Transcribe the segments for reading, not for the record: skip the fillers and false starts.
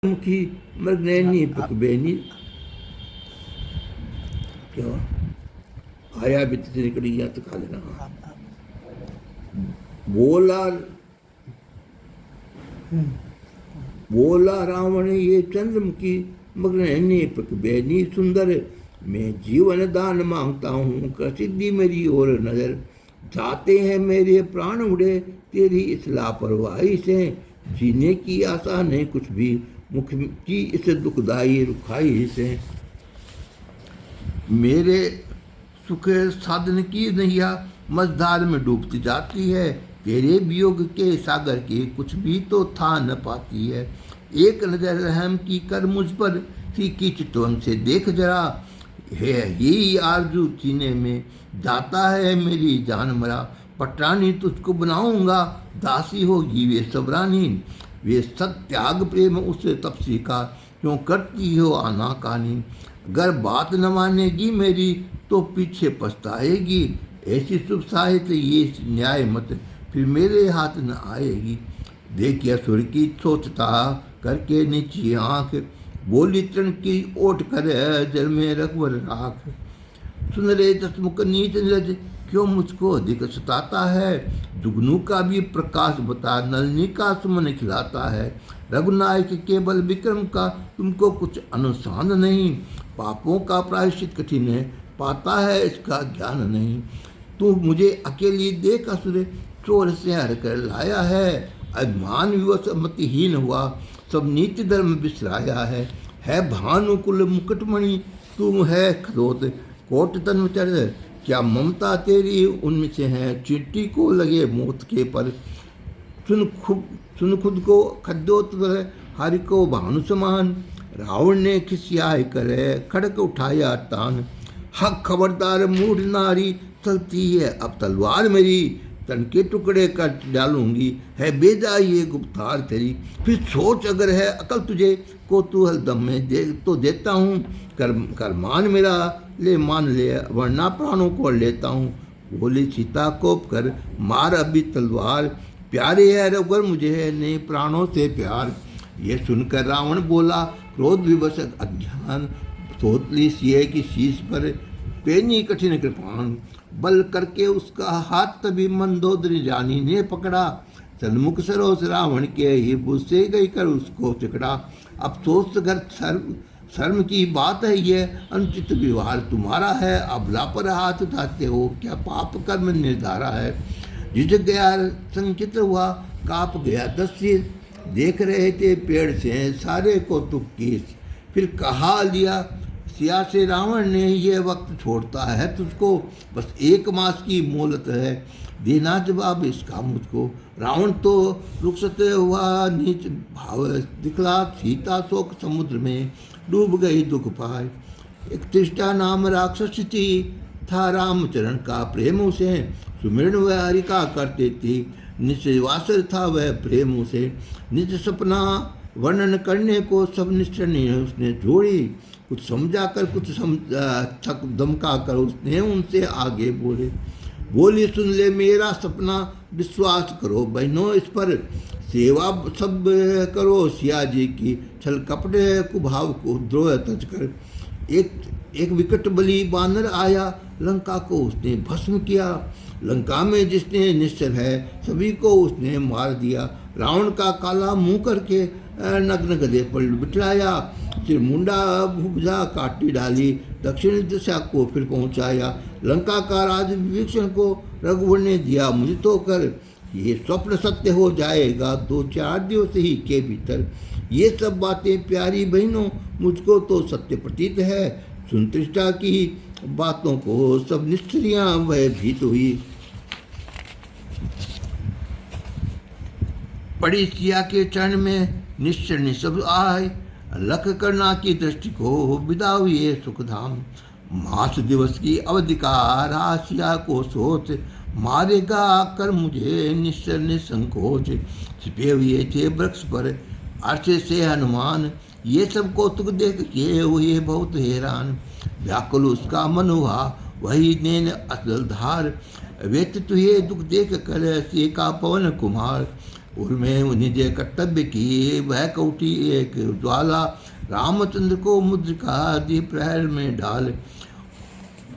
मुखी मृगनयनी पुकबेनी क्या आया भी तेरी निकली या तो खा लेना। बोला बोला रावण ये चंद्रमुखी मृगनयनी पुकबेनी सुंदर, मैं जीवन दान मांगता हूँ कर सिद्धि मेरी ओर नजर। जाते हैं मेरे प्राण उड़े तेरी इस लापरवाही से, जीने की आशा नहीं कुछ भी मुख की इस दुखदाई रुखाई से। मेरे सुख साधन की नैया मझधार में डूबती जाती है, तेरे वियोग के सागर के कुछ भी तो था न पाती है। एक नजर रहम की कर मुझ पर थी की चितवन से देख जरा, है यही आरजू सीने में जाता है मेरी जान मरा। पटरानी तुझको बनाऊंगा दासी होगी वे सबरानी, वे सत्याग प्रेम उस तपसी का क्यों करती हो आनाकानी। अगर बात न मानेगी मेरी तो पीछे पछताएगी, ऐसी शुभ साहित्य ये न्याय मत फिर मेरे हाथ न आएगी। देखिए सुर की सोचता करके नीची आंख, बोली तृण की ओट कर जल में रघुवर राख। सुन रे दसमुख नीच निरज क्यों मुझको अधिक सताता है, जुगनू का भी प्रकाश बता नलनी का सुमन खिलाता है। रघुनायक केवल विक्रम का तुमको कुछ अनुसार नहीं, पापों का प्रायश्चित कठिन है पाता है इसका ज्ञान नहीं। तू मुझे अकेली देख असुर चोर से हर कर लाया है, अभिमान विवश मतिहीन हुआ सब नीति धर्म बिसराया है भानुकुल मुकुटमणि तुम है खरोत कोट तन चढ़। क्या ममता तेरी उनमें से है चींटी को लगे मौत के पर, सुन खुद को खद्योत हरि को भानु समान। रावण ने खिसियाए करे खड़क उठाया तान, हक खबरदार मूढ़ नारी चलती है अब तलवार मेरी, तन के टुकड़े कर डालूंगी है बेजा ये गुप्तार तेरी। फिर सोच अगर है अकल तुझे को तू हलदम में दे तो देता हूँ, कर मान मेरा ले मान ले वरना प्राणों को लेता हूँ। बोली सीता कोप कर मार अभी तलवार, प्यारे है रघुवर मुझे है नहीं प्राणों से प्यार। ये सुनकर रावण बोला क्रोध विवश अज्ञान, सोतली सिए की शीश पर पेनी कठिन कृपाण। बल करके उसका हाथ तभी मंदोदरी रानी ने पकड़ा, सन्मुख सरोस रावण के ही बुझ से गई कर उसको चिकड़ा। अफसोस कर शर्म की बात है ये अनुचित व्यवहार तुम्हारा है, अब लापर हाथ उठाते हो क्या पाप कर्म निर्धारा है। झिझक गया संकित हुआ काप गया दस्यु, देख रहे थे पेड़ से सारे को तुक्कीस। फिर कहा लिया सिया से रावण ने ये वक्त छोड़ता है तुझको, बस 1 मास की मोहलत है देना जवाब इसका मुझको। रावण तो रुखसते हुआ नीच भाव दिखला, सीता शोक समुद्र में डूब गई दुख पाए। एक त्रिष्टा नाम राक्षस थी था रामचरण का प्रेम उसे, सुमिरन वह हरिका करते थी निश्चय वासर था वह प्रेम उसे। निज सपना वर्णन करने को सब निश्चय उसने जोड़ी, कुछ समझा कर कुछ थक धमका कर उसने उनसे आगे बोली सुन ले मेरा सपना विश्वास करो बहनों इस पर, सेवा सब करो सिया जी की छल कपड़े कुभाव को द्रोह तज कर। एक विकट बली बानर आया लंका को उसने भस्म किया, लंका में जिसने निश्चर है सभी को उसने मार दिया। रावण का काला मुंह करके नग्न गधे पर बिठलाया, फिर मुंडा भुजा काटी डाली दक्षिण दिशा को फिर पहुंचाया। लंका का राज विभीषण को रघुवर ने दिया मुझ तो कर, ये स्वप्न सत्य हो जाएगा 2-4 दिवस ही के भीतर। ये सब बातें प्यारी बहनों मुझको तो सत्य प्रतीत है, सुन त्रिष्टा की बातों को सब निष्ठियाँ वह भीत हुई। पड़ी सिया के चरण में निश्चय निशब्द आए, लख करना की दृष्टि को विदा हुए सुखधाम। मास दिवस की अवधि का राशिया को सोच, मारेगा कर मुझे निश्चय निसंकोच। छिपे हुए थे वृक्ष पर अर्श से हनुमान, ये सब कौतुक देख के हुए बहुत हैरान। व्याकुल उसका मन हुआ वही नैन असल धार, व्यतीत हुए दुख देख कर से का पवन कुमार। उनमें निज कर्तव्य की वह कौटी एक ज्वाला, रामचंद्र को मुद्रिका दी प्रहर में ढाल।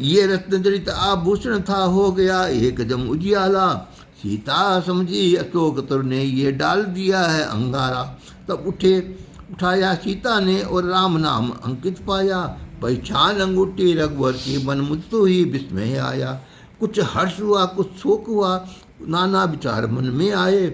ये रत्न जड़ित आभूषण था हो गया एक जम उजियाला, सीता समझी अशोक तर ने ये डाल दिया है अंगारा। तब उठाया सीता ने और राम नाम अंकित पाया, पहचान अंगूठी रघुवर की मन मुझ तो ही विस्मय आया। कुछ हर्ष हुआ कुछ शोक हुआ नाना विचार मन में आए,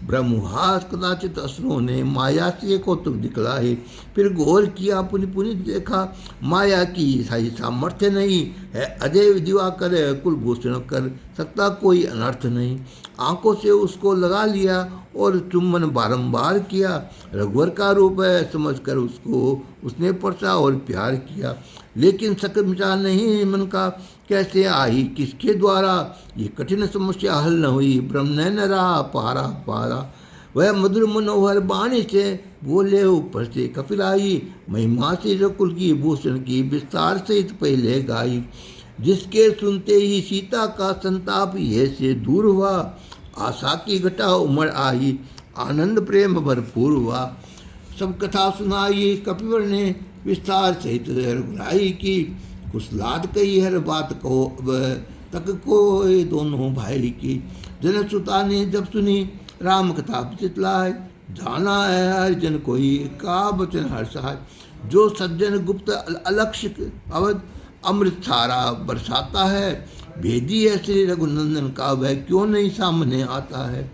ब्रह्महास कदाचित असुरों ने माया से कौतुक दिखलाए। फिर गौर किया पुनि पुनि देखा माया की सही सामर्थ्य नहीं है, अजय दिवाकर कुलभूषण कर सकता कोई अनर्थ नहीं। आंखों से उसको लगा लिया और चुम्बन बारंबार किया, रघुवर का रूप है समझकर उसको उसने परसा और प्यार किया। लेकिन शक मिटा नहीं मन का कैसे आई किसके द्वारा, ये कठिन समस्या हल न हुई ब्रह्म न रहा पारा पारा। वह मधुर मनोहर बाणी से बोले ऊपर से कपिलाई, महिमा से रकुल की भूषण की विस्तार सहित पहले गाई। जिसके सुनते ही सीता का संताप ये से दूर हुआ, आशा की घटा उमड़ आई आनंद प्रेम भरपूर हुआ। सब कथा सुनाई कपिवर ने विस्तार सहित रघुराई की, कुशलाद कही हर बात कहो अब तक को दोनों भाई की। जनसुता ने जब सुनी राम कथा चितलाय, जाना है हरिजन कोई का बचन हर सहाय। जो सज्जन गुप्त अलक्ष्य अवध अमृत सारा बरसाता है, भेदी है श्री रघुनंदन का वह क्यों नहीं सामने आता है।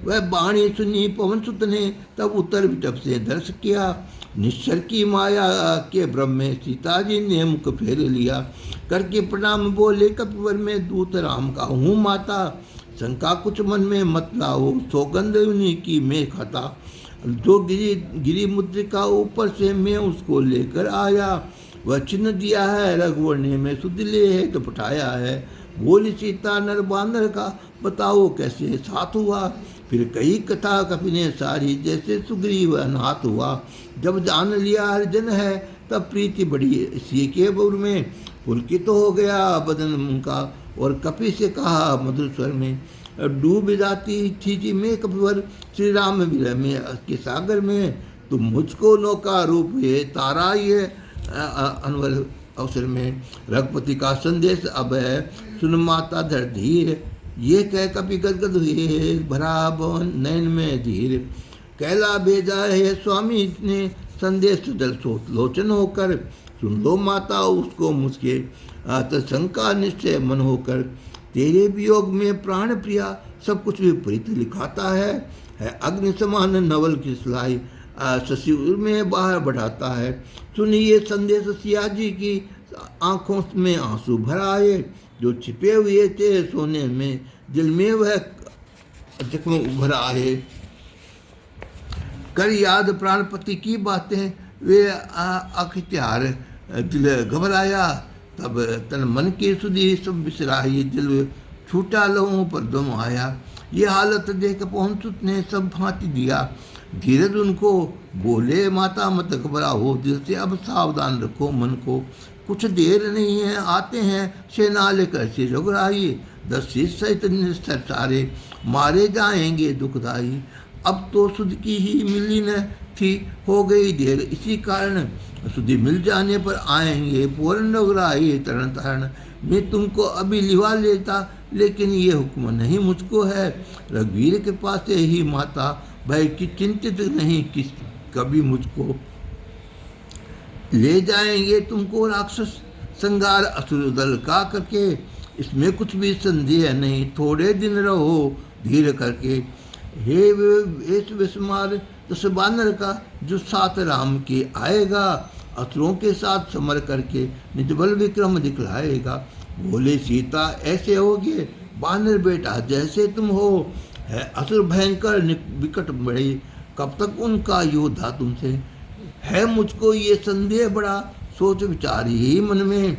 वह बाणी सुनी पवन सुत ने तब उत्तर विटप से दर्श किया, निश्चर की माया के ब्रह्म में सीता जी ने मुख फेर लिया। करके प्रणाम बोले कपिवर में दूत राम का हूँ माता, शंका कुछ मन में मत लाओ सौगंध उन्हीं की मैं खाता। जो गिरी मुद्रिका ऊपर से मैं उसको लेकर आया, वह चिन्ह दिया है रघुवर ने मैं सुध ले है तो पठाया है। बोली सीता नर बांदर का बताओ कैसे साथ हुआ, फिर कई कथा कपि ने सारी जैसे सुग्रीव अनाथ हुआ। जब जान लिया हरिजन है तब प्रीति बढ़ी इसी के बुर में, पुलकित तो हो गया बदन उनका और कपि से कहा मधुर स्वर में। डूब जाती थी जी मैं कपिवर श्री राम विरह में के सागर में, तुम मुझको नौका रूप है तारा ये अनवर अवसर में। रघुपति का संदेश अब है सुन माता धर धीर, ये कह कपि गदगद हुए भरा भवन नयन में धीर। कैला भेजा है स्वामी ने संदेश जल सोच लोचन होकर, सुन लो माता उसको मुझके शंका निश्चय मन होकर। तेरे वियोग में प्राण प्रिया सब कुछ विपरीत लिखाता है अग्नि समान नवल की सिलाई शशिर में बाहर बढ़ाता है। सुनिए संदेश सिया जी की आंखों में आंसू भर आए, जो छिपे हुए थे सोने में दिल में वह जख्म उभर आए। कर याद प्राणपति की बातें वे अख्तियार दिल घबराया, तब तन मन की सुधी सब बिसराई दिल छूटा लहू पर दम आया। ये हालत देख पहुंचुत ने सब भांति दिया धीरज उनको, बोले माता मत घबराओ दिल से अब सावधान रखो मन को। कुछ देर नहीं है आते हैं सेना लेकर से रघुराई, 10 शीश सहित निस्तर सारे मारे जाएंगे दुखदाई। अब तो सुध की ही मिली न थी हो गई देर इसी कारण, सुधि मिल जाने पर आएंगे पूर्ण रघुराई तरण तरण। मैं तुमको अभी लिवा लेता लेकिन ये हुक्म नहीं मुझको है, रघुवीर के पास से ही माता भय की चिंतित नहीं किस कभी मुझको। ले जाएंगे तुमको राक्षस संगार असुर दल का करके, इसमें कुछ भी संदेह नहीं थोड़े दिन रहो धीर करके। हे विस्मार दस बानर का जो साथ राम के आएगा, असुरों के साथ समर करके निज बल विक्रम दिखलाएगा। बोले सीता ऐसे होगे बानर बेटा जैसे तुम हो, है असुर भयंकर विकट बड़े कब तक उनका योद्धा तुमसे। है मुझको ये संदेह बड़ा सोच विचार ही मन में,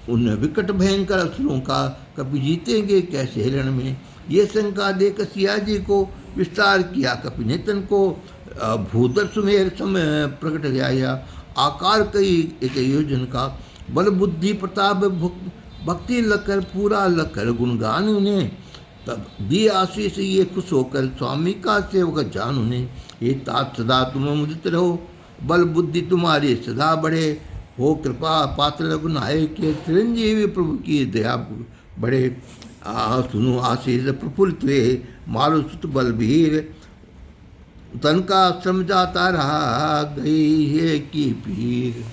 उन विकट भयंकर असुरों का कभी जीतेंगे कैसे रण में। ये शंका देख सिया जी को विस्तार किया कपिनेतन को, भूधर सुमेर समय प्रकट आया आकार कई एक योजन का। बल बुद्धि प्रताप भक्ति लकर पूरा लकर गुणगान उन्हें, तब दी आशीष ये खुश होकर स्वामी का सेवक जान उन्हें, हे तात सदा तुम मुदित रहो, बल बुद्धि तुम्हारी सदा बढ़े, हो कृपा पात्र रघुनायक के, चिरंजीवी प्रभु की दया बढ़े। सुनो आशीष प्रफुल्लित हुए, मारो सुत बलबीर, तन का श्रम जाता रहा, गई है की पीर।